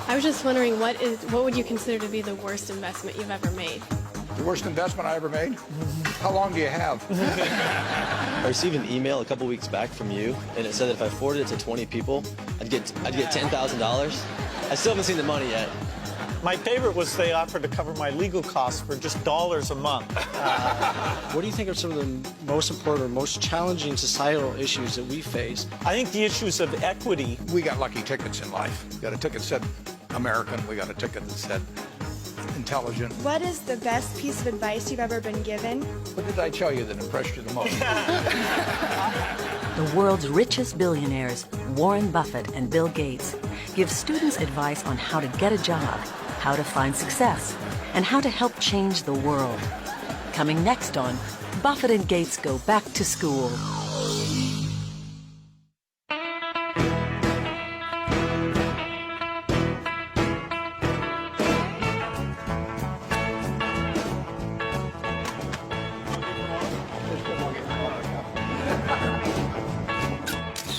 I was just wondering, what would you consider to be the worst investment you've ever made? The worst investment I ever made? How long do you have? I received an email a couple weeks back from you, and it said that if I forwarded it to 20 people, I'd get $10,000. I still haven't seen the money yet. My favorite was they offered to cover my legal costs for just $1 a month. What do you think are some of the most important or most challenging societal issues that we face? I think the issues of equity. We got lucky tickets in life. We got a ticket that said American. We got a ticket that said intelligent. What is the best piece of advice you've ever been given? What did I tell you that impressed you the most? The world's richest billionaires, Warren Buffett and Bill Gates, give students advice on how to get a job, how to find success, and how to help change the world. Coming next on Buffett and Gates Go Back to School.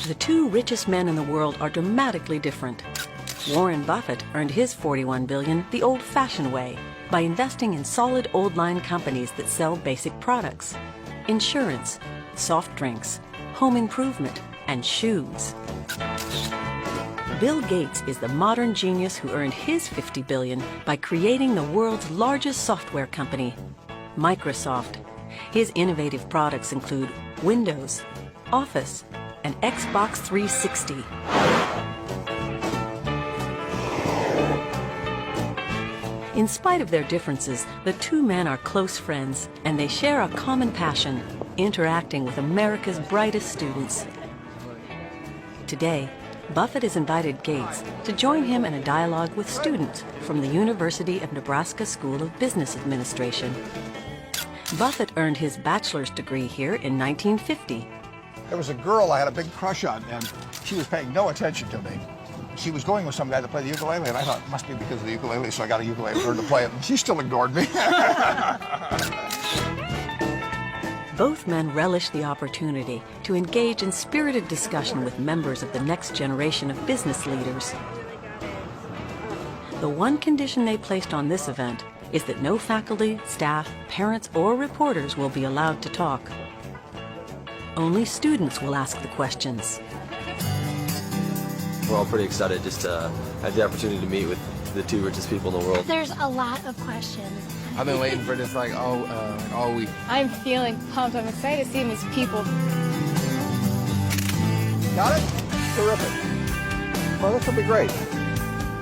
The two richest men in the world are dramatically different. Warren Buffett earned his $41 billion the old-fashioned way, by investing in solid old-line companies that sell basic products: insurance, soft drinks, home improvement, and shoes. Bill Gates is the modern genius who earned his $50 billion by creating the world's largest software company, Microsoft. His innovative products include Windows, Office, and Xbox 360. In spite of their differences, the two men are close friends, and they share a common passion: interacting with America's brightest students. Today, Buffett has invited Gates to join him in a dialogue with students from the University of Nebraska School of Business Administration. Buffett earned his bachelor's degree here in 1950. There was a girl I had a big crush on, and she was paying no attention to me. She was going with some guy to play the ukulele, and I thought it must be because of the ukulele, so I got a ukulele for her to play it, and she still ignored me. Both men relish the opportunity to engage in spirited discussion with members of the next generation of business leaders. The one condition they placed on this event is that no faculty, staff, parents, or reporters will be allowed to talk. Only students will ask the questions. We're all pretty excited just to have the opportunity to meet with the two richest people in the world. There's a lot of questions. I've been waiting for this all week. I'm feeling pumped. I'm excited to see these people. Got it? Terrific. Well, this will be great.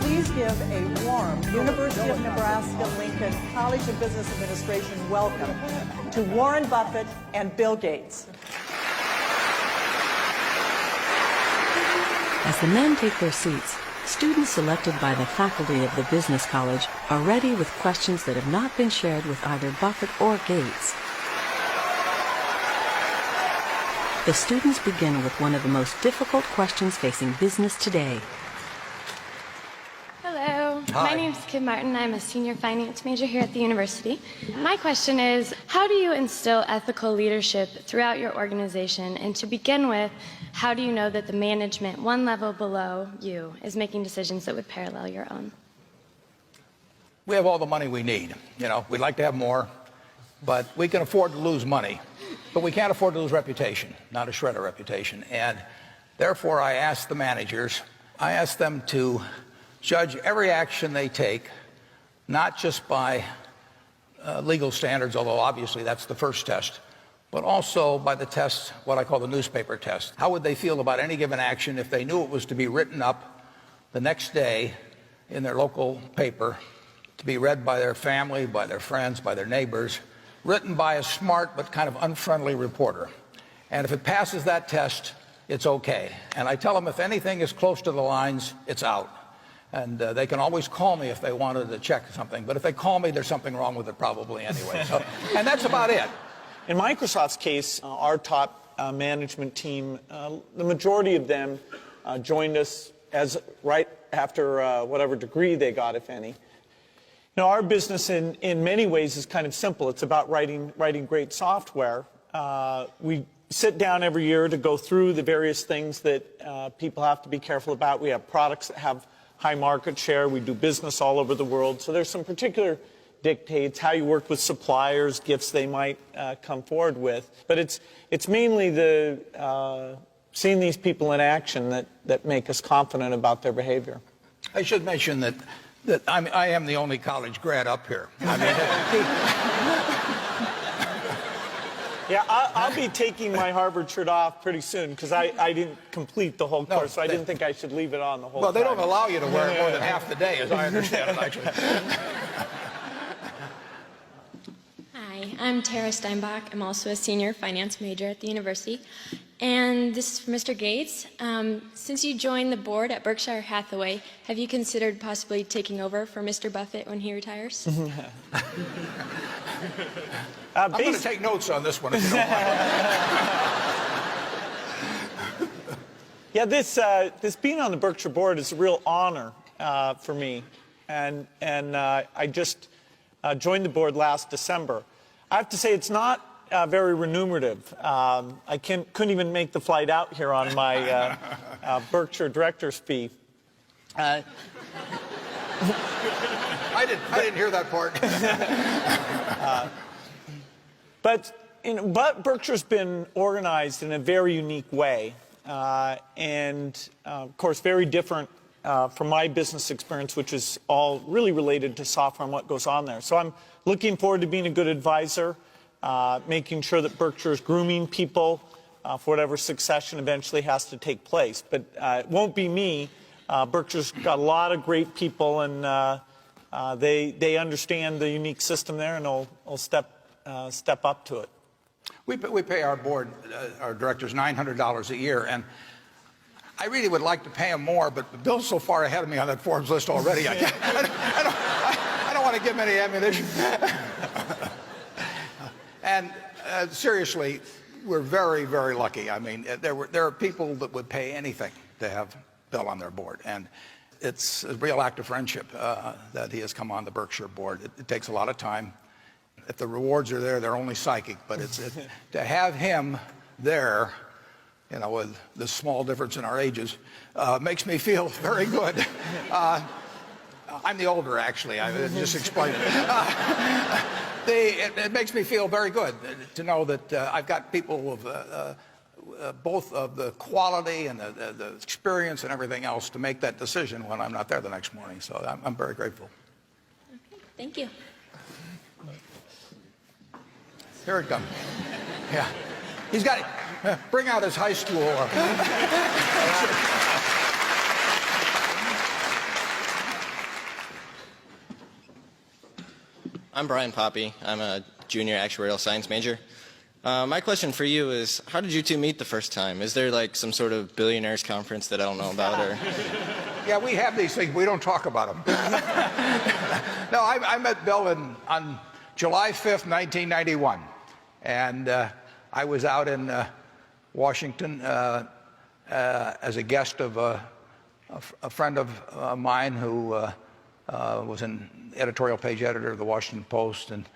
Please give a warm University of Nebraska-Lincoln College of Business Administration welcome to Warren Buffett and Bill Gates. As the men take their seats, students selected by the faculty of the business college are ready with questions that have not been shared with either Buffett or Gates. The students begin with one of the most difficult questions facing business today. Hello. Hi. My name's Kim Martin. I'm a senior finance major here at the university. My question is, how do you instill ethical leadership throughout your organization? And to begin with, how do you know that the management one level below you is making decisions that would parallel your own? We have all the money we need. You know, we'd like to have more, but we can afford to lose money. But we can't afford to lose reputation, not a shred of reputation. And therefore, I ask the managers, I ask them to judge every action they take, not just by legal standards, although obviously that's the first test, but also by the test, what I call the newspaper test. How would they feel about any given action if they knew it was to be written up the next day in their local paper, to be read by their family, by their friends, by their neighbors, written by a smart but kind of unfriendly reporter? And if it passes that test, it's okay. And I tell them if anything is close to the lines, it's out. And they can always call me if they wanted to check something. But if they call me, there's something wrong with it probably anyway. So, and that's about it. In Microsoft's case, our top management team, the majority of them joined us as right after whatever degree they got, if any. Now, our business in many ways is kind of simple. It's about writing great software. We sit down every year to go through the various things that people have to be careful about. We have products that have high market share. We do business all over the world. So there's some particular dictates, how you work with suppliers, gifts they might come forward with. But it's mainly the seeing these people in action that make us confident about their behavior. I should mention that I am the only college grad up here. I mean, yeah, I'll be taking my Harvard shirt off pretty soon because I didn't complete the whole course, so I didn't think I should leave it on the whole time. Well, they don't allow you to wear it more than half the day, as I understand it, actually. Hi, I'm Tara Steinbach. I'm also a senior finance major at the university. And this is for Mr. Gates. Since you joined the board at Berkshire Hathaway, have you considered possibly taking over for Mr. Buffett when he retires? I'm going to take notes on this one, if you don't mind. Yeah, this being on the Berkshire board is a real honor for me. And I just joined the board last December. I have to say it's not very remunerative. I couldn't even make the flight out here on my Berkshire director's fee. I didn't hear that part. But Berkshire's been organized in a very unique way, and of course very different from my business experience, which is all really related to software and what goes on there. So I'm looking forward to being a good advisor, making sure that Berkshire's grooming people for whatever succession eventually has to take place. But it won't be me. Berkshire's got a lot of great people, and they understand the unique system there, and they'll step up to it. We pay our board, our directors, $900 a year, and I really would like to pay them more, but Bill's so far ahead of me on that Forbes list already. I don't want to give him any ammunition. And seriously, we're very, very lucky. I mean, there are people that would pay anything to have Bill on their board, and it's a real act of friendship that he has come on the Berkshire board. It takes a lot of time. If the rewards are there, they're only psychic, but to have him there, you know, with the small difference in our ages, makes me feel very good. I'm the older, actually. I just explained it. It makes me feel very good to know that I've got people of both of the quality and the experience and everything else to make that decision when I'm not there the next morning. So I'm very grateful. Okay, thank you. Here it comes. Yeah. He's got it. Bring out his high school. I'm Brian Poppy. I'm a junior actuarial science major. My question for you is, how did you two meet the first time? Is there like some sort of billionaires conference that I don't know about? Or? Yeah, we have these things. We don't talk about them. No, I met Bill on July 5th, 1991. And I was out in Washington as a guest of a friend of mine who was an editorial page editor of the Washington Post, and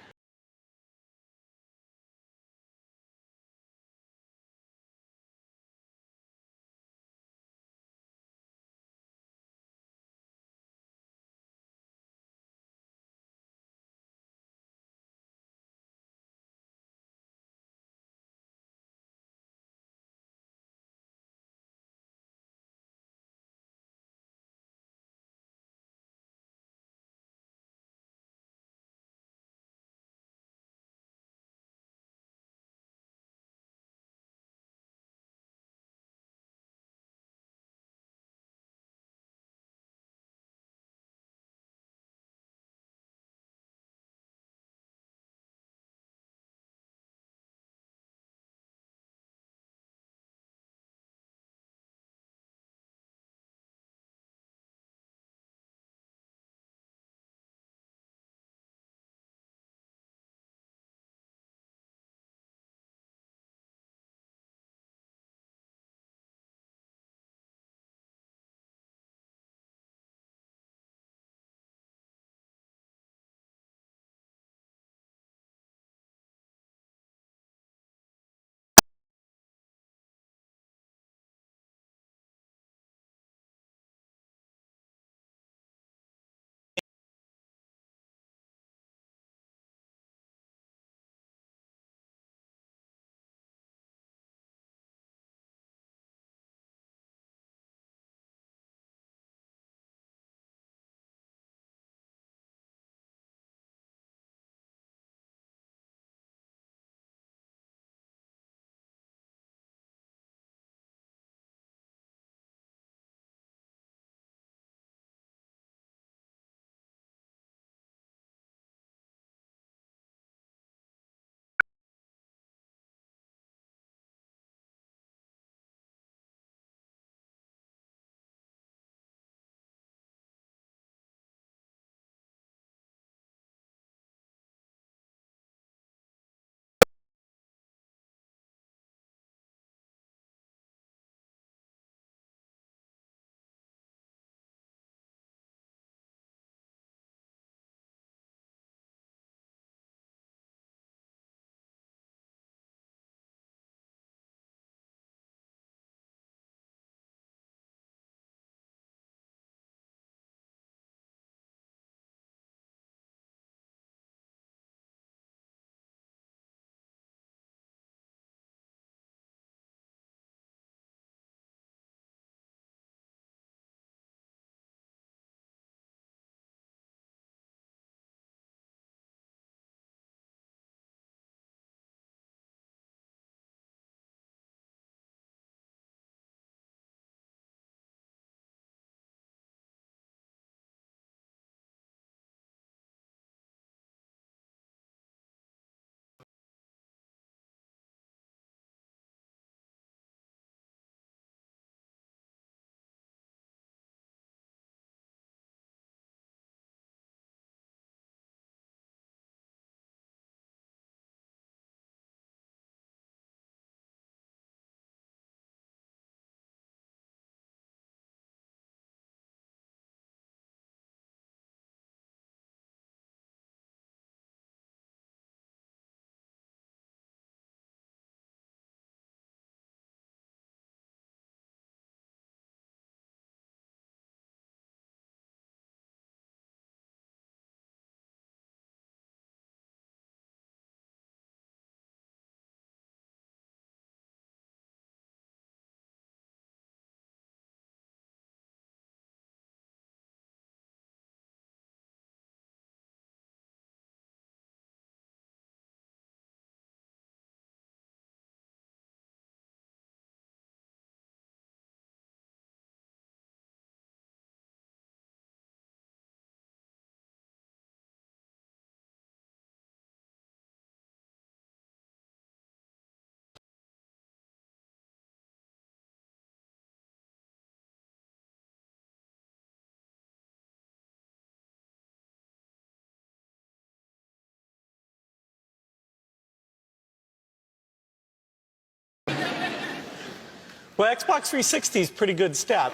Well, Xbox 360 is a pretty good step.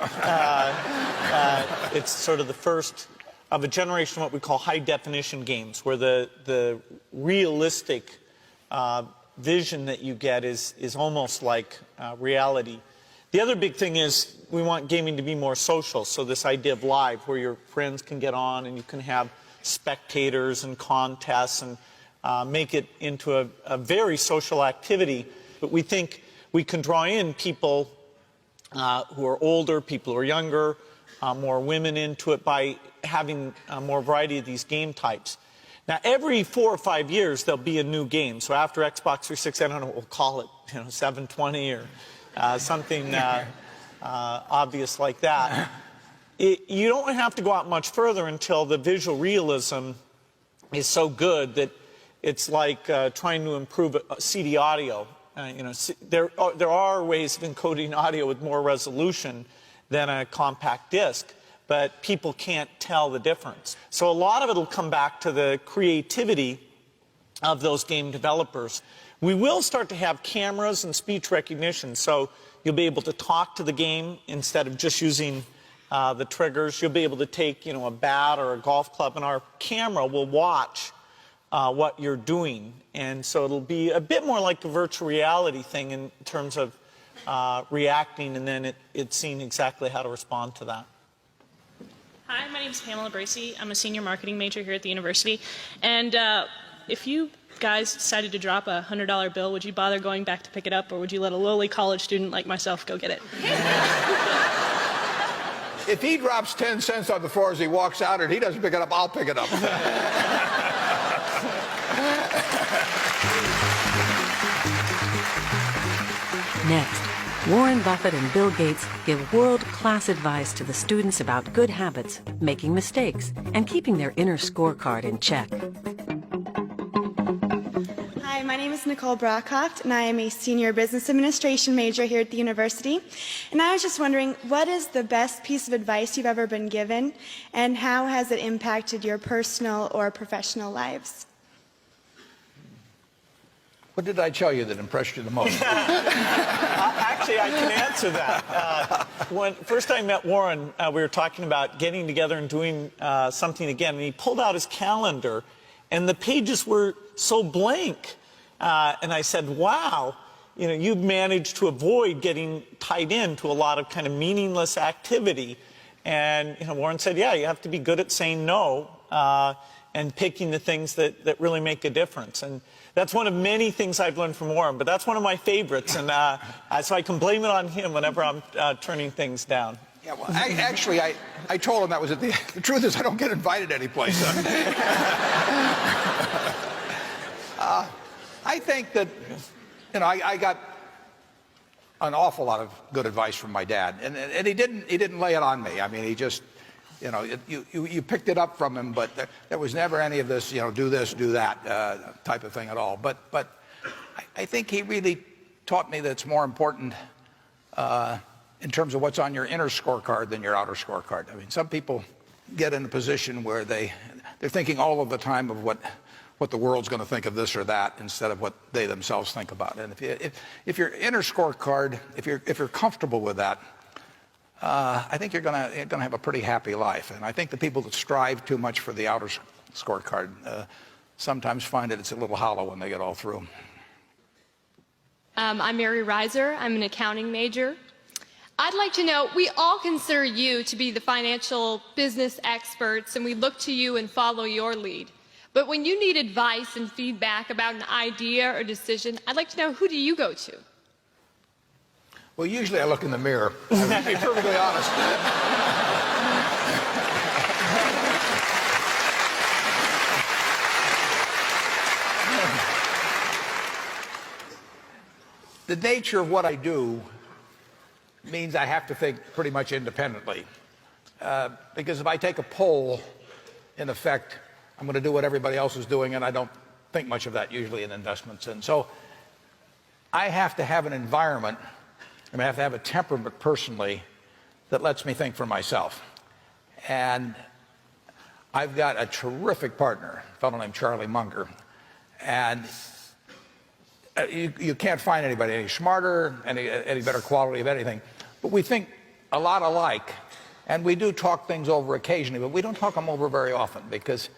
It's sort of the first of a generation of what we call high-definition games, where the realistic vision that you get is almost like reality. The other big thing is we want gaming to be more social, so this idea of live, where your friends can get on and you can have spectators and contests and make it into a very social activity. But we think we can draw in people who are older, people who are younger, more women into it by having more variety of these game types. Now, every 4 or 5 years, there'll be a new game. So after Xbox 360, I don't know what we'll call it, 720 or something obvious like that. You don't have to go out much further until the visual realism is so good that it's like trying to improve CD audio. There are ways of encoding audio with more resolution than a compact disc, but people can't tell the difference. So a lot of it will come back to the creativity of those game developers. We will start to have cameras and speech recognition, so you'll be able to talk to the game instead of just using the triggers. You'll be able to take, a bat or a golf club, and our camera will watch what you're doing. And so it'll be a bit more like a virtual reality thing in terms of reacting, and then it's seeing exactly how to respond to that. Hi, my name is Pamela Bracey. I'm a senior marketing major here at the university. And if you guys decided to drop a $100 bill, would you bother going back to pick it up, or would you let a lowly college student like myself go get it? If he drops 10 cents on the floor as he walks out and he doesn't pick it up, I'll pick it up. Next, Warren Buffett and Bill Gates give world-class advice to the students about good habits, making mistakes, and keeping their inner scorecard in check. Hi, my name is Nicole Brockhoft, and I am a senior business administration major here at the university. And I was just wondering, what is the best piece of advice you've ever been given, and how has it impacted your personal or professional lives? What did I tell you that impressed you the most? Actually, I can answer that. When first I met Warren, we were talking about getting together and doing something again, and he pulled out his calendar, and the pages were so blank. And I said, wow, you've managed to avoid getting tied into a lot of kind of meaningless activity. And Warren said, yeah, you have to be good at saying no and picking the things that really make a difference. And that's one of many things I've learned from Warren, but that's one of my favorites, and so I can blame it on him whenever I'm turning things down. Yeah, well, I told him that was it. The truth is I don't get invited anyplace. I think that, I got an awful lot of good advice from my dad, and he didn't lay it on me. I mean, he just, you picked it up from him, but there was never any of this, do this, do that type of thing at all. But I think he really taught me that it's more important in terms of what's on your inner scorecard than your outer scorecard. I mean, some people get in a position where they're thinking all of the time of what the world's going to think of this or that instead of what they themselves think about. And if your inner scorecard, if you're comfortable with that, I think you're going to have a pretty happy life. And I think the people that strive too much for the outer scorecard sometimes find it's a little hollow when they get all through. I'm Mary Reiser. I'm an accounting major. I'd like to know, we all consider you to be the financial business experts, and we look to you and follow your lead. But when you need advice and feedback about an idea or decision, I'd like to know, who do you go to? Well, usually I look in the mirror. To be perfectly honest. The nature of what I do means I have to think pretty much independently. Because if I take a poll, in effect, I'm going to do what everybody else is doing, and I don't think much of that usually in investments. And so I have to have an environment, I have to have a temperament personally that lets me think for myself. And I've got a terrific partner, a fellow named Charlie Munger. And you can't find anybody any smarter, any better quality of anything. But we think a lot alike, and we do talk things over occasionally, but we don't talk them over very often because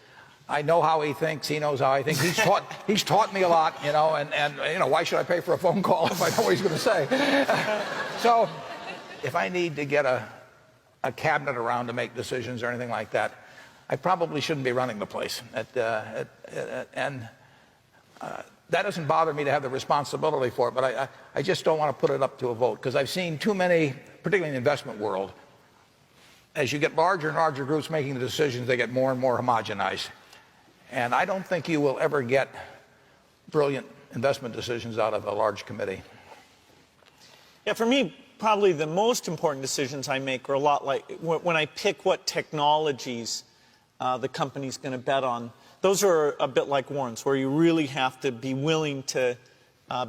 I know how he thinks, he knows how I think. He's taught me a lot, you know, and you know, why should I pay for a phone call if I know what he's going to say? So if I need to get a cabinet around to make decisions or anything like that, I probably shouldn't be running the place. That doesn't bother me to have the responsibility for it, but I just don't want to put it up to a vote because I've seen too many, particularly in the investment world, as you get larger and larger groups making the decisions, they get more and more homogenized. And I don't think you will ever get brilliant investment decisions out of a large committee. Yeah, for me, probably the most important decisions I make are a lot like when I pick what technologies the company's going to bet on. Those are a bit like Warren's, where you really have to be willing to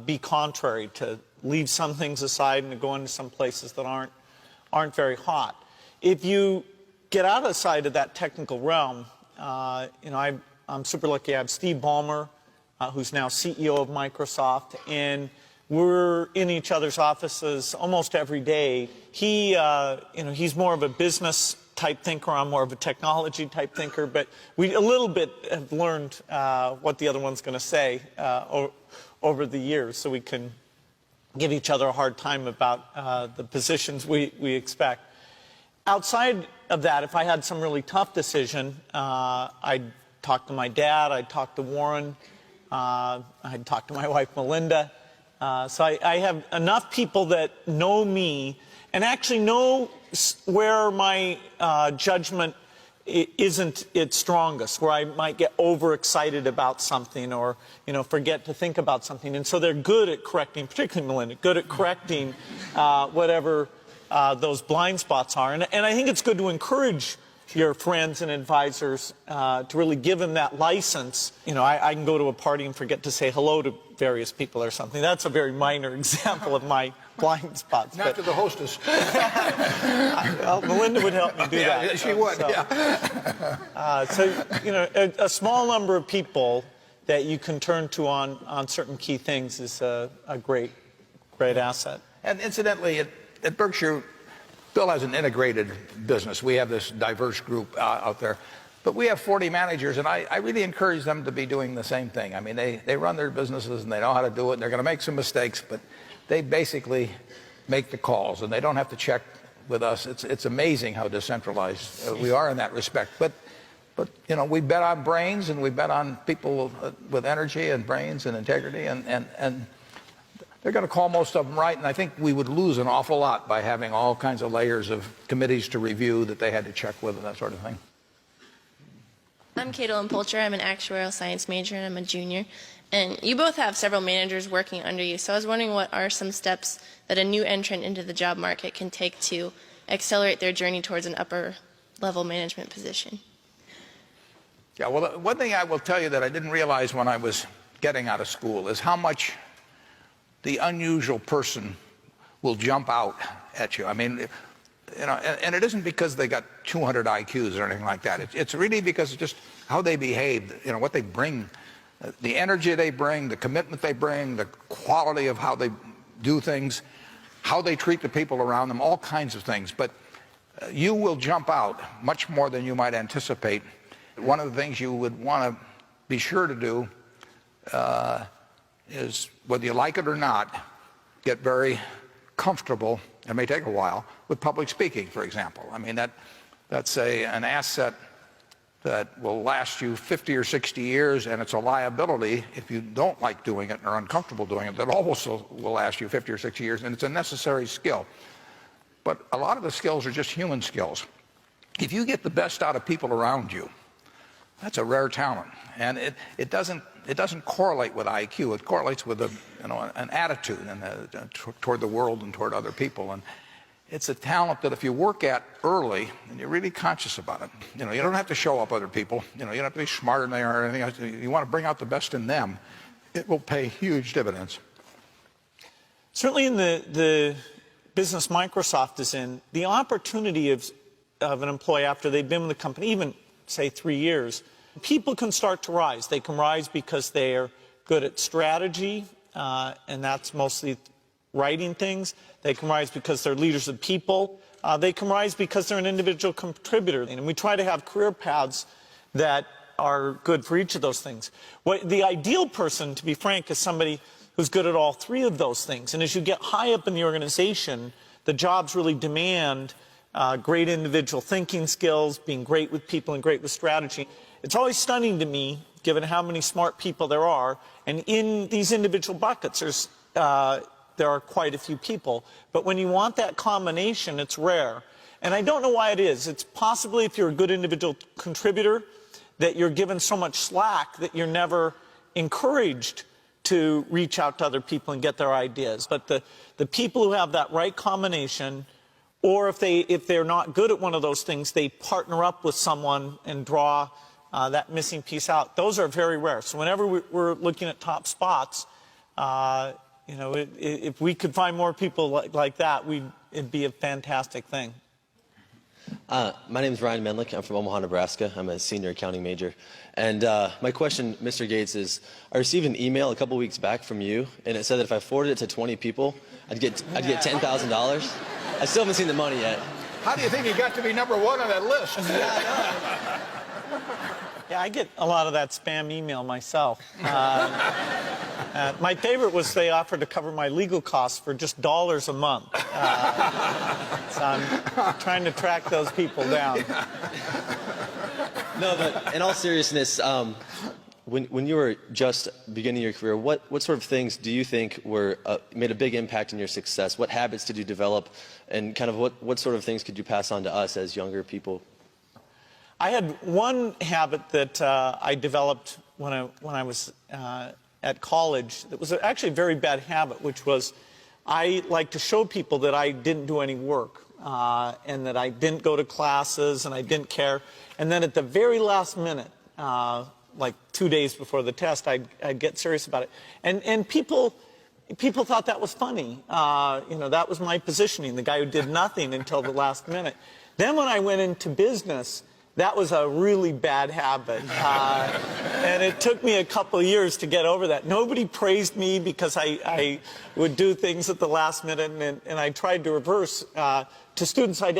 be contrary, to leave some things aside and to go into some places that aren't very hot. If you get outside of that technical realm, you know, I'm super lucky. I have Steve Ballmer, who's now CEO of Microsoft, and we're in each other's offices almost every day. He, you know, he's more of a business type thinker. I'm more of a technology type thinker, but we a little bit have learned what the other one's going to say over the years, so we can give each other a hard time about the positions we expect. Outside of that, if I had some really tough decision, I'd talk to my dad, I'd talk to Warren, I'd talk to my wife Melinda. So I have enough people that know me and actually know where my judgment isn't its strongest, where I might get overexcited about something or, you know, forget to think about something. And so they're good at correcting, particularly Melinda, good at correcting whatever those blind spots are. And I think it's good to encourage your friends and advisors to really give them that license. You know, I can go to a party and forget to say hello to various people or something. That's a very minor example of my blind spots. Not to the hostess. Well, Melinda would help me do that. Yeah, she would, so, yeah. So, you know, a small number of people that you can turn to on certain key things is a great asset. And incidentally, at Berkshire, Bill has an integrated business. We have this diverse group out there. But we have 40 managers, and I really encourage them to be doing the same thing. I mean, they run their businesses, and they know how to do it, and they're going to make some mistakes, but they basically make the calls, and they don't have to check with us. It's amazing how decentralized we are in that respect. But you know, we bet on brains, and we bet on people with energy and brains and integrity, and they're going to call most of them right, and I think we would lose an awful lot by having all kinds of layers of committees to review that they had to check with and that sort of thing. I'm Caitlin Polcher. I'm an actuarial science major, and I'm a junior. And you both have several managers working under you, so I was wondering what are some steps that a new entrant into the job market can take to accelerate their journey towards an upper-level management position? Yeah, well, one thing I will tell you that I didn't realize when I was getting out of school is how much the unusual person will jump out at you. I mean, you know, and it isn't because they got 200 IQs or anything like that. It's really because of just how they behave, you know, what they bring, the energy they bring, the commitment they bring, the quality of how they do things, how they treat the people around them, all kinds of things. But you will jump out much more than you might anticipate. One of the things you would want to be sure to do is, whether you like it or not, get very comfortable, it may take a while, with public speaking, for example. I mean, that's an asset that will last you 50 or 60 years, and it's a liability if you don't like doing it or are uncomfortable doing it, that also will last you 50 or 60 years, and it's a necessary skill. But a lot of the skills are just human skills. If you get the best out of people around you, that's a rare talent, and it doesn't correlate with IQ. It correlates with an attitude and toward the world and toward other people. And it's a talent that if you work at early and you're really conscious about it, you know, you don't have to show up other people. You know, you don't have to be smarter than they are or anything else. You want to bring out the best in them. It will pay huge dividends. Certainly in the business Microsoft is in, the opportunity of an employee after they've been with the company, even say 3 years, people can start to rise. They can rise because they are good at strategy, and that's mostly writing things. They can rise because they're leaders of people. They can rise because they're an individual contributor. And we try to have career paths that are good for each of those things. The ideal person, to be frank, is somebody who's good at all three of those things. And as you get high up in the organization, the jobs really demand great individual thinking skills, being great with people and great with strategy. It's always stunning to me, given how many smart people there are, and in these individual buckets, there are quite a few people. But when you want that combination, it's rare. And I don't know why it is. It's possibly if you're a good individual contributor that you're given so much slack that you're never encouraged to reach out to other people and get their ideas. But the people who have that right combination, or if they're not good at one of those things, they partner up with someone and draw that missing piece out. Those are very rare. So whenever we're looking at top spots, you know, if we could find more people like that, it'd be a fantastic thing. My name is Ryan Menlick. I'm from Omaha, Nebraska. I'm a senior accounting major. And my question, Mr. Gates, is I received an email a couple weeks back from you, and it said that if I forwarded it to 20 people, I'd get $10,000. I still haven't seen the money yet. How do you think you got to be #1 on that list? Yeah, I get a lot of that spam email myself. My favorite was they offered to cover my legal costs for just $1 a month. So I'm trying to track those people down. No, but in all seriousness, when you were just beginning your career, what sort of things do you think made a big impact in your success? What habits did you develop, and kind of what sort of things could you pass on to us as younger people? I had one habit that I developed when I was at college that was actually a very bad habit, which was I like to show people that I didn't do any work and that I didn't go to classes and I didn't care. And then at the very last minute, like 2 days before the test, I'd get serious about it. And people thought that was funny. You know, that was my positioning, the guy who did nothing until the last minute. Then when I went into business, that was a really bad habit, and it took me a couple of years to get over that. Nobody praised me because I would do things at the last minute, and I tried to reverse to students I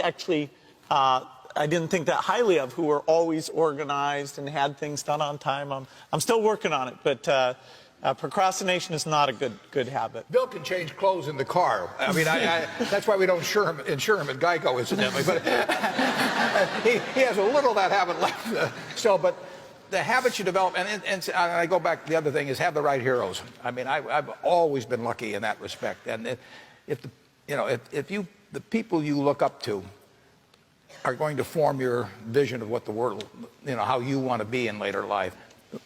didn't think that highly of, who were always organized and had things done on time. I'm still working on it, but procrastination is not a good habit. Bill can change clothes in the car. I mean, that's why we don't insure him at Geico, incidentally. But he has a little of that habit left still. But the habits you develop, and I go back, the other thing is have the right heroes. I mean, I've always been lucky in that respect. And if the people you look up to are going to form your vision of what the world, you know, how you want to be in later life,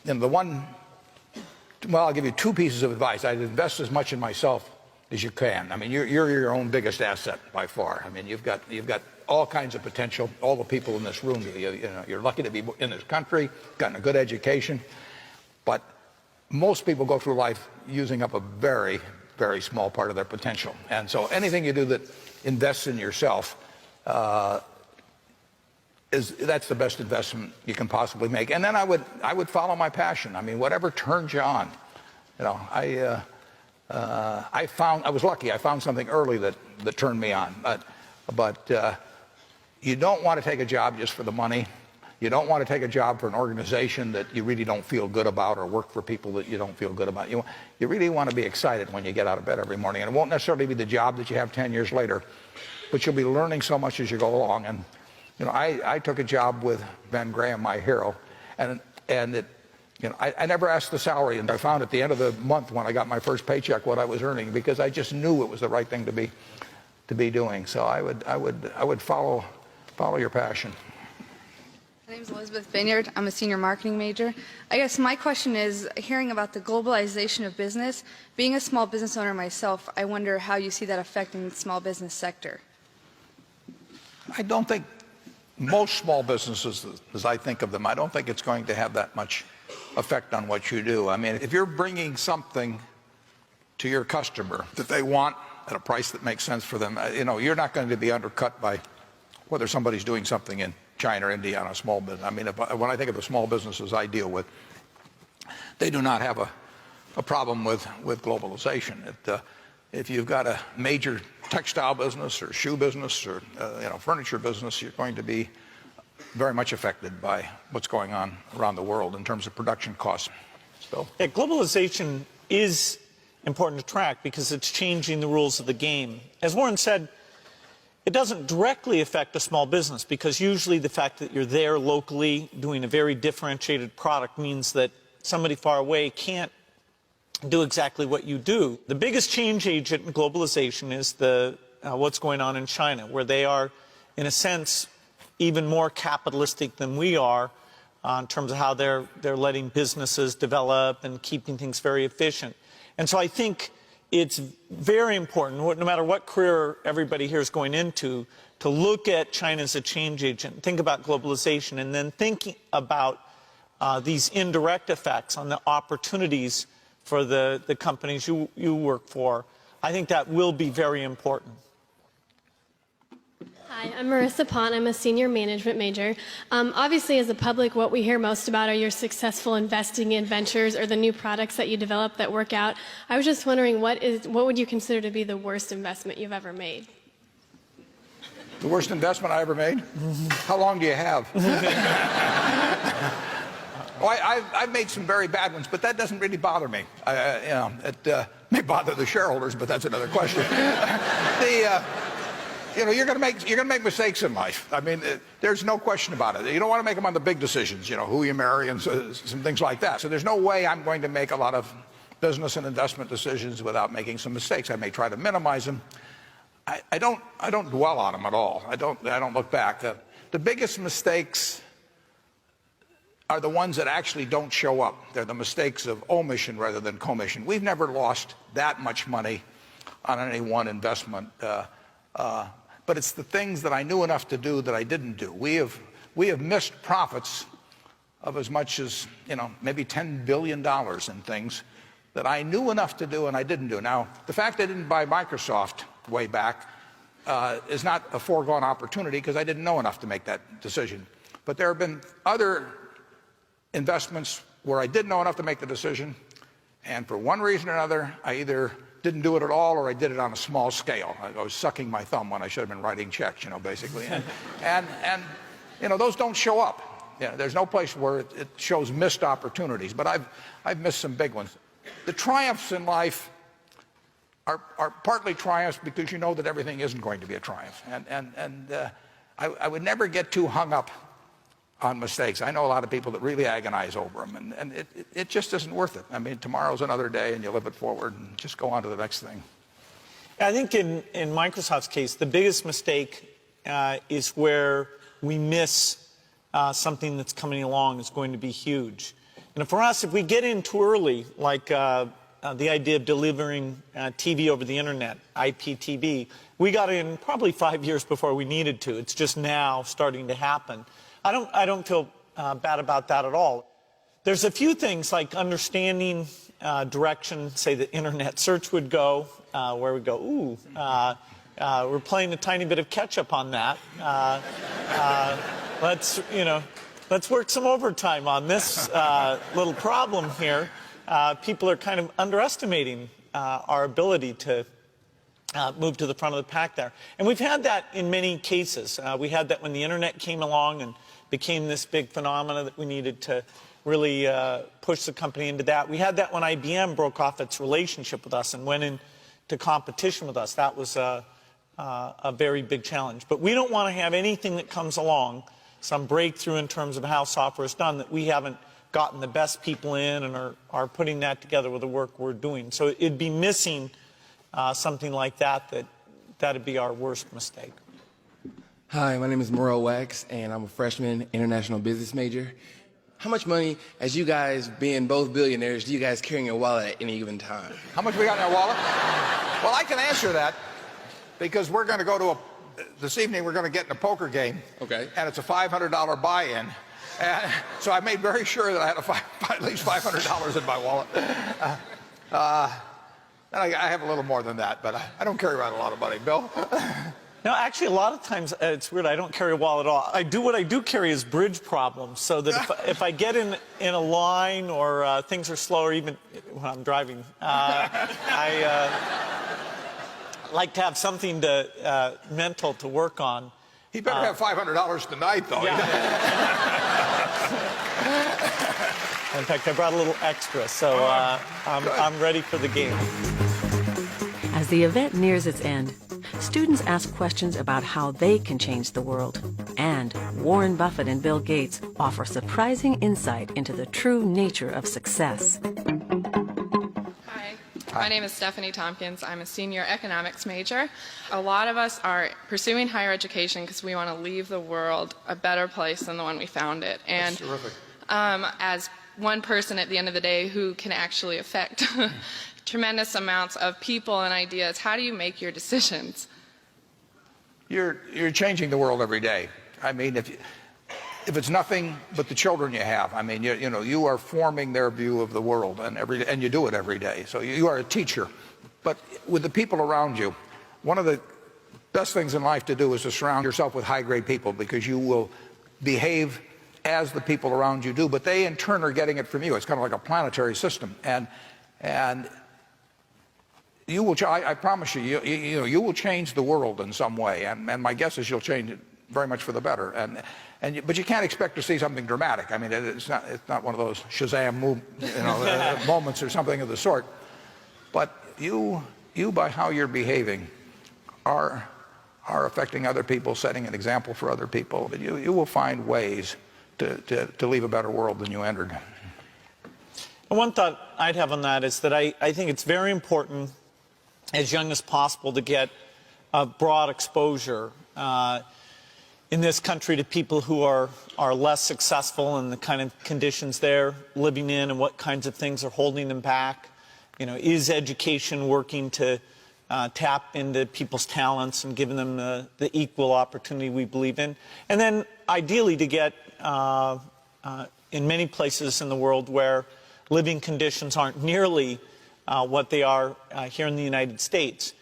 and well, I'll give you 2 pieces of advice. I'd invest as much in myself as you can. I mean, you're your own biggest asset by far. I mean, you've got all kinds of potential. All the people in this room, you're lucky to be in this country, gotten a good education. But most people go through life using up a very, very small part of their potential. And so anything you do that invests in yourself, that's the best investment you can possibly make. And then I would follow my passion. I mean, whatever turns you on. You know, I was lucky. I found something early that turned me on. But you don't want to take a job just for the money. You don't want to take a job for an organization that you really don't feel good about, or work for people that you don't feel good about. You really want to be excited when you get out of bed every morning. And it won't necessarily be the job that you have 10 years later, but you'll be learning so much as you go along. And you know, I took a job with Ben Graham, my hero, and it, you know, I never asked the salary, and I found at the end of the month when I got my first paycheck what I was earning, because I just knew it was the right thing to be doing. So I would follow your passion. My name is Elizabeth Vineyard. I'm a senior marketing major. I guess my question is, hearing about the globalization of business, being a small business owner myself, I wonder how you see that affecting the small business sector. I don't think most small businesses, as I think of them, I don't think it's going to have that much effect on what you do. I mean, if you're bringing something to your customer that they want at a price that makes sense for them, you know, you're not going to be undercut by whether somebody's doing something in China or India on a small business. I mean, when I think of the small businesses I deal with, they do not have a problem with globalization. If you've got a major textile business or shoe business or furniture business, you're going to be very much affected by what's going on around the world in terms of production costs. Bill? Yeah, globalization is important to track because it's changing the rules of the game. As Warren said, it doesn't directly affect a small business because usually the fact that you're there locally doing a very differentiated product means that somebody far away can't do exactly what you do. The biggest change agent in globalization is what's going on in China, where they are, in a sense, even more capitalistic than we are in terms of how they're letting businesses develop and keeping things very efficient. And so I think it's very important, no matter what career everybody here is going into, to look at China as a change agent, think about globalization, and then thinking about these indirect effects on the opportunities for the companies you work for. I think that will be very important. Hi, I'm Marissa Pont. I'm a senior management major. Obviously, as a public, what we hear most about are your successful investing in ventures or the new products that you develop that work out. I was just wondering, what would you consider to be the worst investment you've ever made? The worst investment I ever made? How long do you have? I've made some very bad ones, but that doesn't really bother me. It may bother the shareholders, but that's another question. You're going to make mistakes in life. I mean, there's no question about it. You don't want to make them on the big decisions, who you marry and some things like that. So there's no way I'm going to make a lot of business and investment decisions without making some mistakes. I may try to minimize them. I don't dwell on them at all. I don't look back. The biggest mistakes are the ones that actually don't show up. They're the mistakes of omission rather than commission. We've never lost that much money on any one investment. But it's the things that I knew enough to do that I didn't do. We have missed profits of as much as maybe $10 billion in things that I knew enough to do and I didn't do. Now, the fact I didn't buy Microsoft way back is not a foregone opportunity because I didn't know enough to make that decision. But there have been other investments where I did know enough to make the decision, and for one reason or another, I either didn't do it at all or I did it on a small scale. I was sucking my thumb when I should have been writing checks, basically. And those don't show up. There's no place where it shows missed opportunities, but I've missed some big ones. The triumphs in life are partly triumphs because you know that everything isn't going to be a triumph. And I would never get too hung up on mistakes. I know a lot of people that really agonize over them, and it just isn't worth it. I mean, tomorrow's another day, and you live it forward and just go on to the next thing. I think in Microsoft's case, the biggest mistake is where we miss something that's coming along is going to be huge. For us, if we get in too early, like the idea of delivering TV over the internet, IPTV, we got in probably 5 years before we needed to. It's just now starting to happen. I don't feel bad about that at all. There's a few things like understanding direction, say the internet search would go, where we go, ooh, we're playing a tiny bit of catch up on that. Let's work some overtime on this little problem here. People are kind of underestimating our ability to move to the front of the pack there. And we've had that in many cases. We had that when the internet came along and became this big phenomena that we needed to really push the company into that. We had that when IBM broke off its relationship with us and went into competition with us. That was a very big challenge. But we don't want to have anything that comes along, some breakthrough in terms of how software is done, that we haven't gotten the best people in and are putting that together with the work we're doing. So it'd be missing something like that'd be our worst mistake. Hi, my name is Morel Wax, and I'm a freshman international business major. How much money, as you guys being both billionaires, do you guys carry in your wallet at any given time? How much we got in our wallet? Well, I can answer that because we're going to go to this evening we're going to get in a poker game. Okay. And it's a $500 buy-in. And so I made very sure that I had at least $500 in my wallet. I have a little more than that, but I don't carry around a lot of money. Bill? No, actually, a lot of times, it's weird, I don't carry a wallet at all. What I do carry is bridge problems, so that if I get in a line or things are slow, or even when I'm driving, I like to have something mental to work on. He better have $500 tonight, though. Yeah. In fact, I brought a little extra, so I'm ready for the game. As the event nears its end, students ask questions about how they can change the world. And Warren Buffett and Bill Gates offer surprising insight into the true nature of success. Hi, my name is Stephanie Tompkins. I'm a senior economics major. A lot of us are pursuing higher education because we want to leave the world a better place than the one we found it. And That's terrific. As one person at the end of the day who can actually affect tremendous amounts of people and ideas, how do you make your decisions? You're changing the world every day. I mean, if it's nothing but the children you have, I mean, you are forming their view of the world, and you do it every day. So you are a teacher. But with the people around you, one of the best things in life to do is to surround yourself with high-grade people, because you will behave as the people around you do, but they in turn are getting it from you. It's kind of like a planetary system, and you will. I promise you, you will change the world in some way, and my guess is you'll change it very much for the better. But you can't expect to see something dramatic. I mean, it's not one of those Shazam moments or something of the sort. But you by how you're behaving are affecting other people, setting an example for other people. You will find ways to leave a better world than you entered. And one thought I'd have on that is that I think it's very important, as young as possible, to get a broad exposure in this country to people who are less successful and the kind of conditions they're living in and what kinds of things are holding them back. Is education working to tap into people's talents and giving them the equal opportunity we believe in? And then ideally to get in many places in the world where living conditions aren't nearly what they are here in the United States.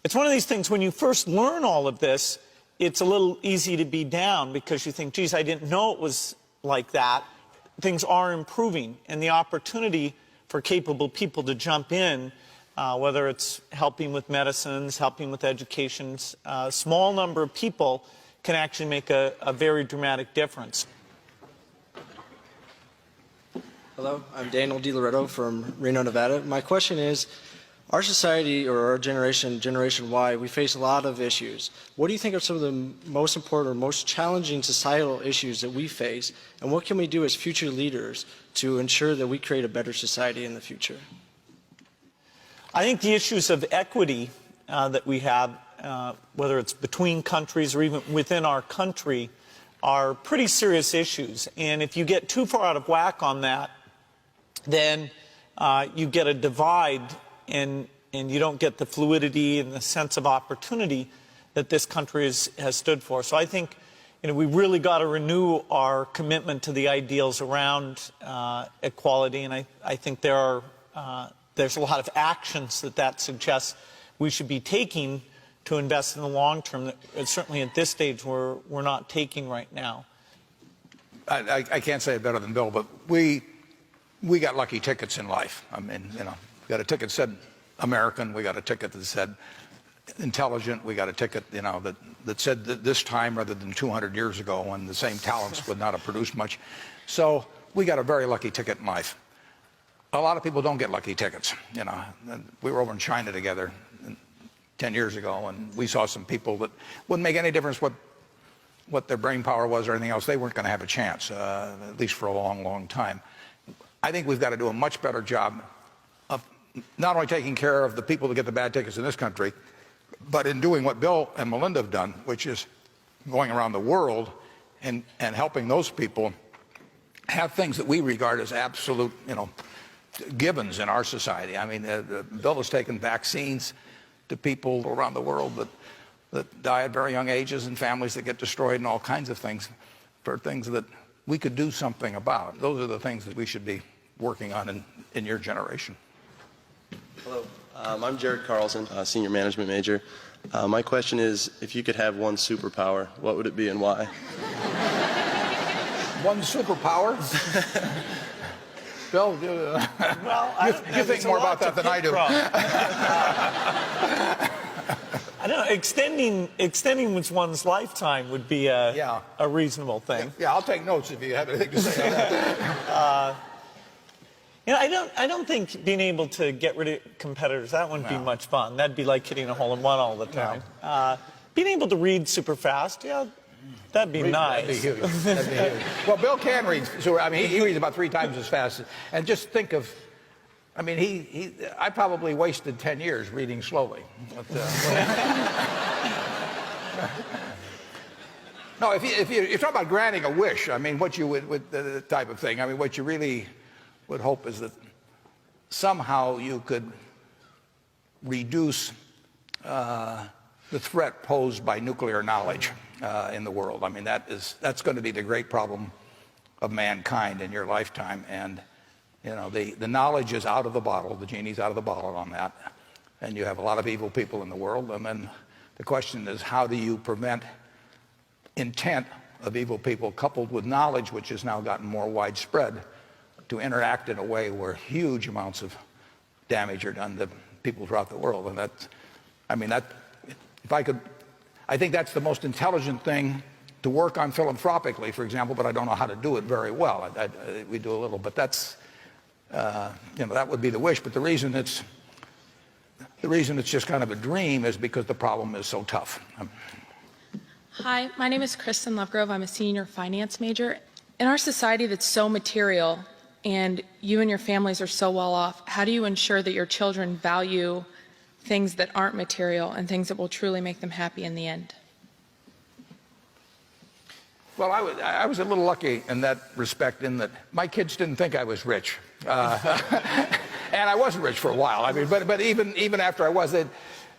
It's one of these things, when you first learn all of this, it's a little easy to be down because you think, geez, I didn't know it was like that. Things are improving, and the opportunity for capable people to jump in, whether it's helping with medicines, helping with education, a small number of people can actually make a very dramatic difference. Hello, I'm Daniel DiLoretto from Reno, Nevada. My question is, our society, or our generation, Generation Y, we face a lot of issues. What do you think are some of the most important or most challenging societal issues that we face, and what can we do as future leaders to ensure that we create a better society in the future? I think the issues of equity that we have, whether it's between countries or even within our country, are pretty serious issues. And if you get too far out of whack on that, then you get a divide, and you don't get the fluidity and the sense of opportunity that this country has stood for. So I think we really got to renew our commitment to the ideals around equality, and I think there's a lot of actions that suggests we should be taking to invest in the long term that certainly at this stage we're not taking right now. I can't say it better than Bill, but we got lucky tickets in life. I mean, we got a ticket that said American, we got a ticket that said intelligent, we got a ticket, that said this time rather than 200 years ago when the same talents would not have produced much. So we got a very lucky ticket in life. A lot of people don't get lucky tickets. We were over in China together 10 years ago, and we saw some people that wouldn't make any difference what their brain power was or anything else. They weren't going to have a chance, at least for a long, long time. I think we've got to do a much better job of not only taking care of the people that get the bad tickets in this country, but in doing what Bill and Melinda have done, which is going around the world and helping those people have things that we regard as absolute, givens in our society. I mean, Bill has taken vaccines to people around the world that die at very young ages, and families that get destroyed, and all kinds of things, for things that we could do something about. Those are the things that we should be working on in your generation. Hello, I'm Jared Carlson, senior management major. My question is, if you could have one superpower, what would it be and why? One superpower? Bill, Well, you think more about that than I do. I don't know. Extending one's lifetime would be a reasonable thing. Yeah, I'll take notes if you have anything to say on that. I don't think being able to get rid of competitors, that wouldn't be much fun. That'd be like hitting a hole-in-one all the time. Being able to read super fast, that'd be nice. That'd be huge. That'd be huge. Well, Bill can read. So, I mean, he reads about 3 times as fast. And just think of, I mean, I probably wasted 10 years reading slowly. But, no, if you're talking about granting a wish, I mean, what you would, with the type of thing, I mean, what you really would hope is that somehow you could reduce the threat posed by nuclear knowledge in the world. I mean, that's going to be the great problem of mankind in your lifetime. And the knowledge is out of the bottle. The genie's out of the bottle on that. And you have a lot of evil people in the world. And then the question is, how do you prevent intent of evil people coupled with knowledge, which has now gotten more widespread, to interact in a way where huge amounts of damage are done to people throughout the world? And I think that's the most intelligent thing to work on philanthropically, for example, but I don't know how to do it very well. We do a little, but that's, that would be the wish. But the reason it's just kind of a dream is because the problem is so tough. Hi, my name is Kristen Lovegrove. I'm a senior finance major. In our society that's so material and you and your families are so well off, how do you ensure that your children value things that aren't material and things that will truly make them happy in the end? Well, I was a little lucky in that respect, in that my kids didn't think I was rich. And I wasn't rich for a while. I mean, but even after I was,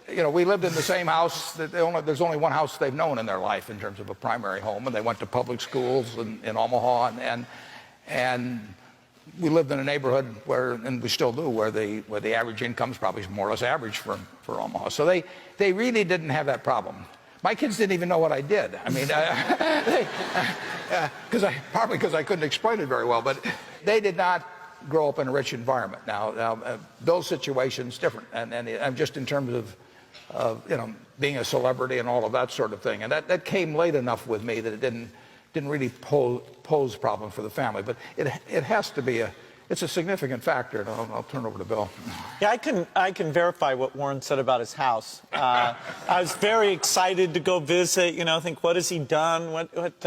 we lived in the same house. There's only one house they've known in their life in terms of a primary home, and they went to public schools in Omaha, and we lived in a neighborhood where, and we still do, where the average income is probably more or less average for Omaha. So they really didn't have that problem. My kids didn't even know what I did. I mean, probably because I couldn't explain it very well, but they did not grow up in a rich environment. Now Bill's situation's different, and just in terms of being a celebrity and all of that sort of thing, and that came late enough with me that it didn't really pose problem for the family. But it has to be it's a significant factor, and I'll turn over to Bill. Yeah, I can verify what Warren said about his house. I was very excited to go visit, think, what has he done? What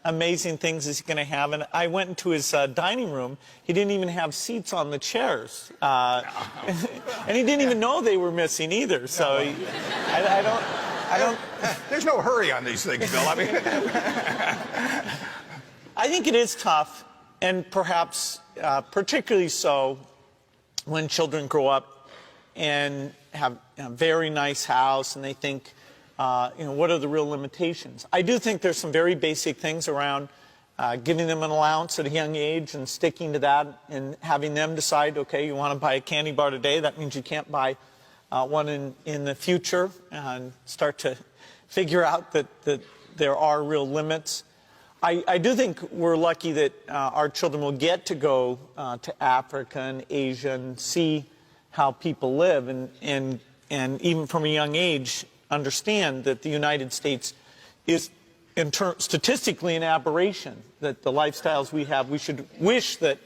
amazing things is he going to have? And I went into his dining room. He didn't even have seats on the chairs. And he didn't even know they were missing either. So I don't... There's no hurry on these things, Bill. I mean... I think it is tough, and perhaps particularly so when children grow up and have a very nice house and they think, what are the real limitations? I do think there's some very basic things around giving them an allowance at a young age and sticking to that and having them decide, okay, you want to buy a candy bar today, that means you can't buy one in the future, and start to figure out that there are real limits. I do think we're lucky that our children will get to go to Africa and Asia and see how people live, and even from a young age understand that the United States is statistically an aberration, that the lifestyles we have, we should wish that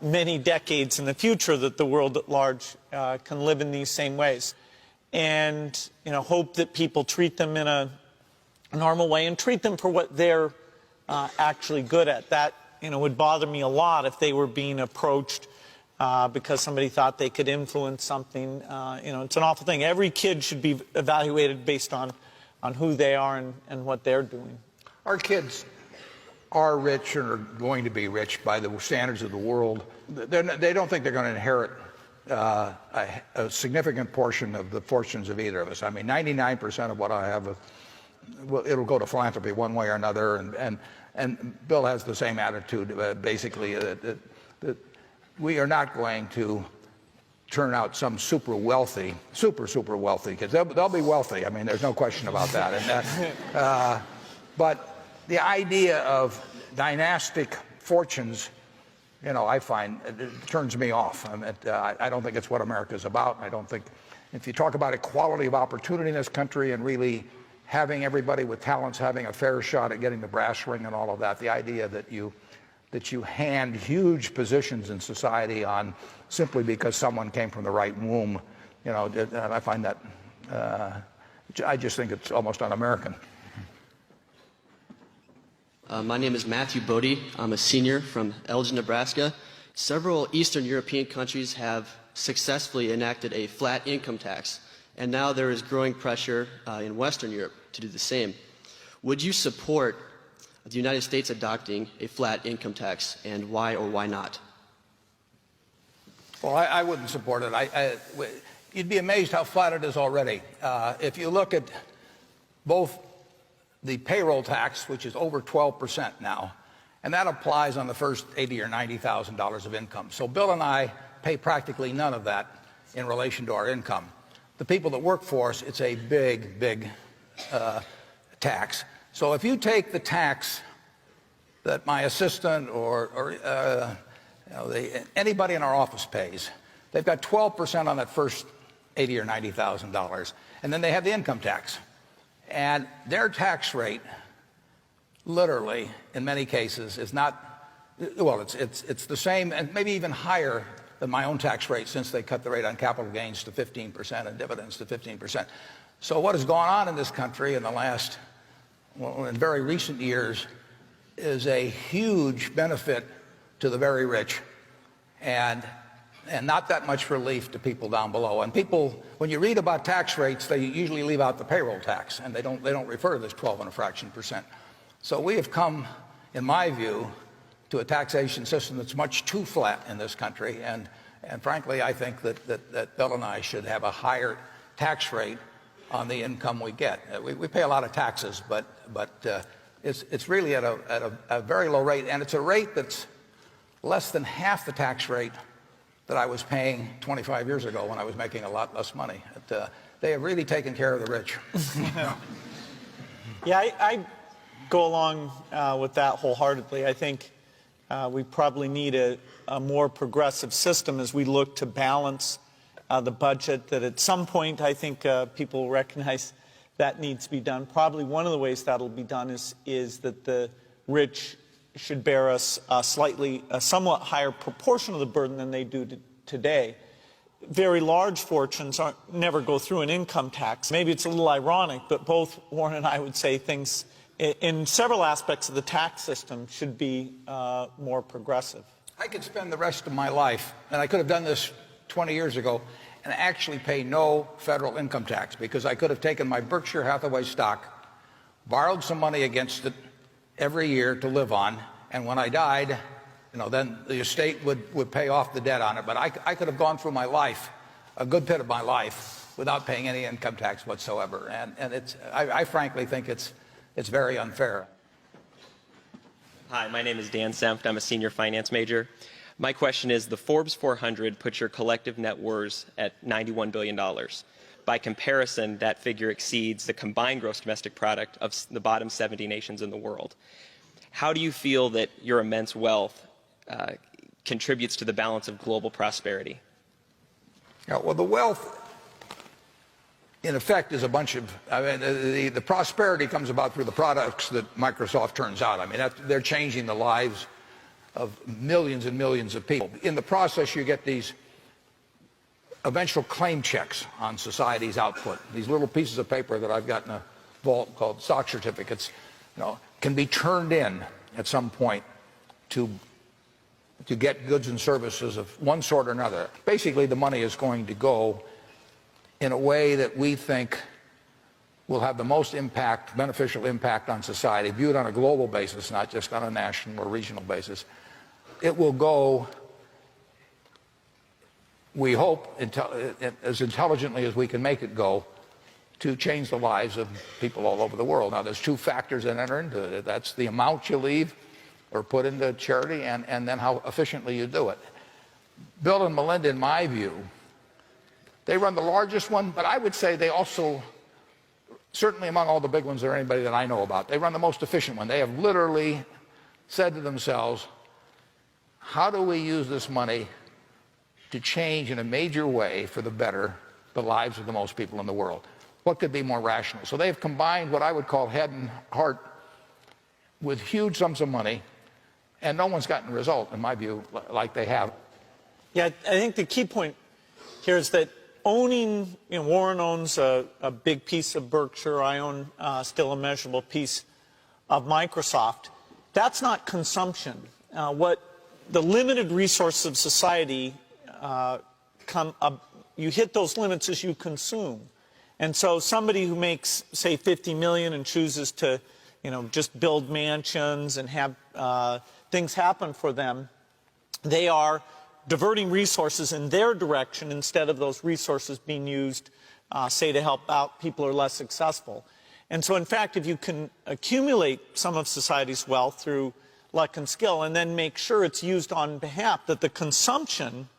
many decades in the future that the world at large can live in these same ways, and hope that people treat them in a normal way and treat them for what they're actually good at. That would bother me a lot if they were being approached because somebody thought they could influence something. It's an awful thing. Every kid should be evaluated based on who they are and what they're doing. Our kids are rich and are going to be rich by the standards of the world. They don't think they're going to inherit a significant portion of the fortunes of either of us. I mean, 99% of what I have, it'll go to philanthropy one way or another, and Bill has the same attitude, basically, that we are not going to turn out some super wealthy kids. They'll be wealthy. I mean, there's no question about that. And, but the idea of dynastic fortunes, you know, I find it turns me off. I don't think it's what America's about. I don't think, if you talk about equality of opportunity in this country and really having everybody with talents having a fair shot at getting the brass ring and all of that, the idea that you hand huge positions in society on simply because someone came from the right womb, you know, I find that, I just think it's almost un-American. My name is Matthew Bodie. I'm a senior from Elgin, Nebraska. Several Eastern European countries have successfully enacted a flat income tax, and now there is growing pressure in Western Europe to do the same. Would you support the United States adopting a flat income tax, and why or why not? Well, I wouldn't support it. You'd be amazed how flat it is already. If you look at both the payroll tax, which is over 12% now, and that applies on the first $80,000 or $90,000 of income. So Bill and I pay practically none of that in relation to our income. The people that work for us, it's a big tax. So if you take the tax that my assistant or you know, anybody in our office pays, they've got 12% on that first $80,000 or $90,000, and then they have the income tax. And their tax rate, literally, in many cases, is not, well, it's the same and maybe even higher than my own tax rate, since they cut the rate on capital gains to 15% and dividends to 15%. So what has gone on in this country in the last, well, in very recent years, is a huge benefit to the very rich, and not that much relief to people down below. And people, when you read about tax rates, they usually leave out the payroll tax, and they don't refer to this 12 and a fraction percent. So we have come, in my view, to a taxation system that's much too flat in this country, and frankly, I think that Bill and I should have a higher tax rate on the income we get. We pay a lot of taxes, but it's really at a very low rate, and it's a rate that's less than half the tax rate that I was paying 25 years ago when I was making a lot less money. They have really taken care of the rich. Yeah, I go along with that wholeheartedly. I think we probably need a more progressive system as we look to balance the budget, that at some point I think people recognize that needs to be done. Probably one of the ways that'll be done is that the rich should bear us a somewhat higher proportion of the burden than they do today. Very large fortunes never go through an income tax. Maybe it's a little ironic, but both Warren and I would say things in several aspects of the tax system should be more progressive. I could spend the rest of my life, and I could have done this 20 years ago, and actually pay no federal income tax, because I could have taken my Berkshire Hathaway stock, borrowed some money against it every year to live on, and when I died, you know, then the estate would pay off the debt on it. But I could have gone through my life, a good bit of my life, without paying any income tax whatsoever. And I frankly think it's very unfair. Hi, my name is Dan Senft. I'm a senior finance major. My question is, the Forbes 400 puts your collective net worth at $91 billion. By comparison, that figure exceeds the combined gross domestic product of the bottom 70 nations in the world. How do you feel that your immense wealth contributes to the balance of global prosperity? Yeah, well, the wealth, in effect, is a bunch of, I mean, the prosperity comes about through the products that Microsoft turns out. I mean, they're changing the lives of millions and millions of people. In the process, you get these eventual claim checks on society's output. These little pieces of paper that I've got in a vault called stock certificates, you know, can be turned in at some point to get goods and services of one sort or another. Basically, the money is going to go in a way that we think will have the most impact, beneficial impact on society, viewed on a global basis, not just on a national or regional basis. It will go, we hope, as intelligently as we can make it go, to change the lives of people all over the world. Now, there's two factors that enter into it. That's the amount you leave or put into charity, and then how efficiently you do it. Bill and Melinda, in my view, They run the largest one, but I would say they also, certainly among all the big ones or anybody that I know about, they run the most efficient one. They have literally said to themselves, how do we use this money to change in a major way for the better the lives of the most people in the world? What could be more rational? So they've combined what I would call head and heart with huge sums of money, and no one's gotten a result, in my view, like they have. Yeah, I think the key point here is that owning, Warren owns a big piece of Berkshire. I own still a measurable piece of Microsoft. That's not consumption. What the limited resources of society you hit those limits as you consume. And so somebody who makes, say, 50 million and chooses to, just build mansions and have things happen for them, they are diverting resources in their direction instead of those resources being used, say, to help out people who are less successful. And so, in fact, if you can accumulate some of society's wealth through luck and skill and then make sure it's used on behalf, that the consumption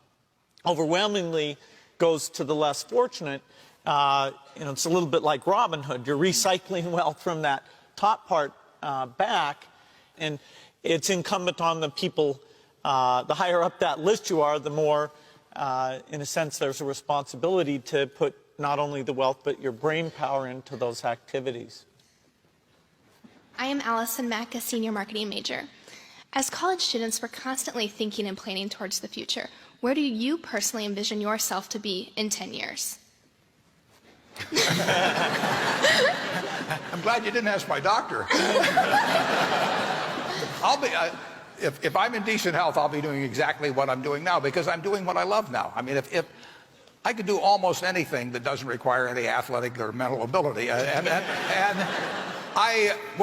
overwhelmingly goes to the less fortunate, it's a little bit like Robin Hood. You're recycling wealth from that top part back, and it's incumbent on the people, the higher up that list you are, the more, in a sense, there's a responsibility to put not only the wealth but your brain power into those activities. I am Allison Mack, a senior marketing major. As college students, we're constantly thinking and planning towards the future. Where do you personally envision yourself to be in 10 years? I'm glad you didn't ask my doctor. If I'm in decent health, I'll be doing exactly what I'm doing now, because I'm doing what I love now. I mean, if I could do almost anything that doesn't require any athletic or mental ability. What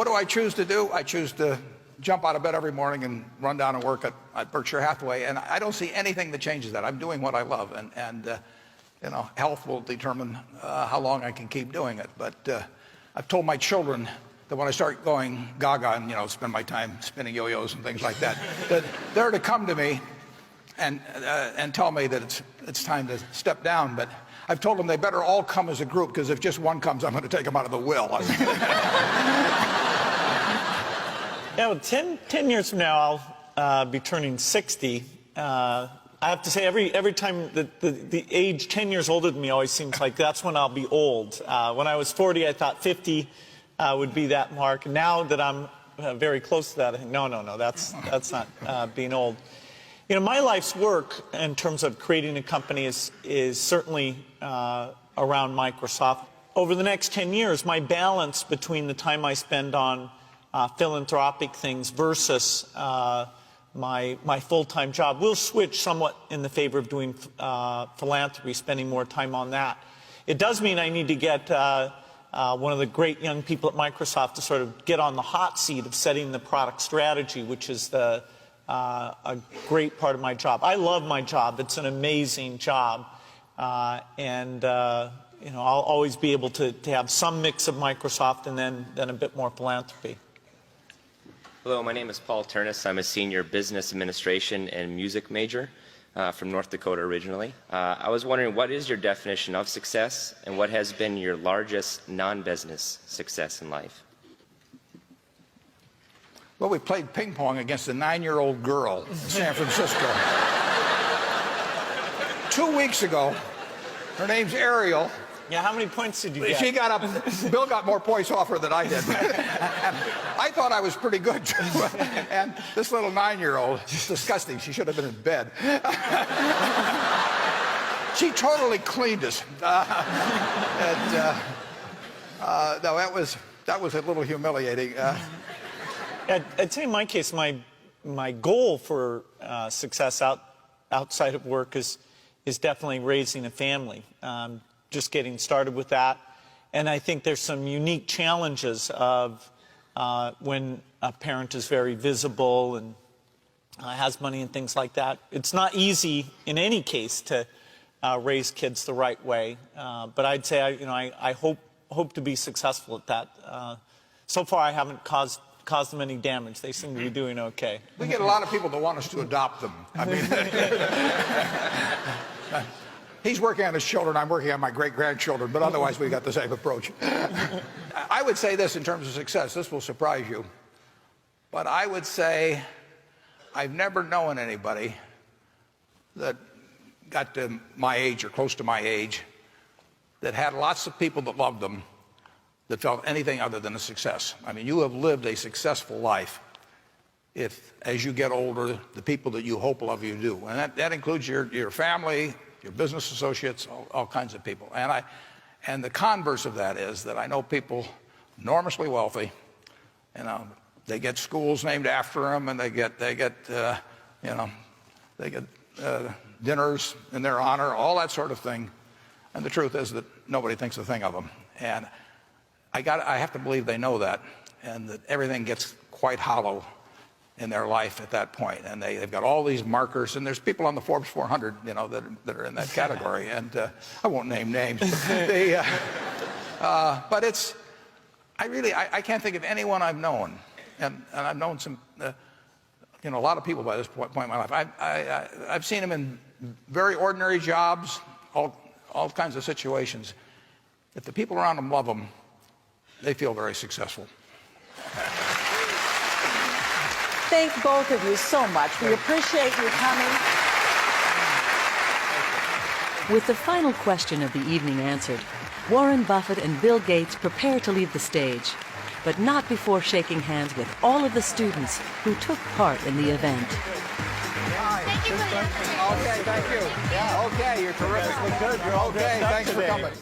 do I choose to do? I choose to jump out of bed every morning and run down and work at Berkshire Hathaway, and I don't see anything that changes that. I'm doing what I love, and health will determine how long I can keep doing it. But I've told my children that when I start going gaga and spend my time spinning yo-yos and things like that, that they're to come to me and tell me that it's time to step down. But I've told them they better all come as a group, because if just one comes, I'm going to take them out of the will. Yeah, well, 10 years from now, I'll be turning 60. I have to say, every time the age 10 years older than me always seems like that's when I'll be old. When I was 40, I thought 50 would be that mark. And now that I'm very close to that, I think, no, that's not being old. My life's work in terms of creating a company is certainly around Microsoft. Over the next 10 years, my balance between the time I spend on philanthropic things versus my full-time job will switch somewhat in the favor of doing philanthropy, spending more time on that. It does mean I need to get one of the great young people at Microsoft to sort of get on the hot seat of setting the product strategy, which is a great part of my job. I love my job. It's an amazing job. I'll always be able to have some mix of Microsoft and then a bit more philanthropy. Hello, my name is Paul Turnus. I'm a senior business administration and music major from North Dakota originally. I was wondering, what is your definition of success, and what has been your largest non-business success in life? Well, we played ping pong against a 9-year-old girl in San Francisco. 2 weeks ago. Her name's Ariel. Yeah, how many points did you get? She got Bill got more points off her than I did. I thought I was pretty good, too. And this little 9-year-old, she's disgusting. She should have been in bed. She totally cleaned us. No, that was a little humiliating. I'd say in my case, my goal for success outside of work is definitely raising a family. Just getting started with that. And I think there's some unique challenges of when a parent is very visible and has money and things like that. It's not easy in any case to raise kids the right way. But I'd say I hope to be successful at that. So far I haven't caused them any damage. They seem to be doing okay. We get a lot of people that want us to adopt them. I mean, He's working on his children, I'm working on my great-grandchildren, but otherwise we got the same approach. I would say this in terms of success. This will surprise you. But I would say I've never known anybody that got to my age or close to my age that had lots of people that loved them that felt anything other than a success. I mean, you have lived a successful life if, as you get older, the people that you hope love you do. And that includes your family, your business associates, all kinds of people. And the converse of that is that I know people enormously wealthy, you know, they get schools named after them, and they get dinners in their honor, all that sort of thing. And the truth is that nobody thinks a thing of them. And I have to believe they know that, and that everything gets quite hollow in their life at that point. And they've got all these markers, and there's people on the Forbes 400, you know, that are in that category. And I won't name names. But it's, I can't think of anyone I've known, and I've known some, you know, a lot of people by this point in my life. I've seen them in very ordinary jobs, all kinds of situations. If the people around them love them, they feel very successful. Thank both of you so much. We appreciate you coming. With the final question of the evening answered, Warren Buffett and Bill Gates prepare to leave the stage, but not before shaking hands with all of the students who took part in the event. Okay, thank you. Yeah, okay, you're terrific. Good, you're okay. Thanks for coming.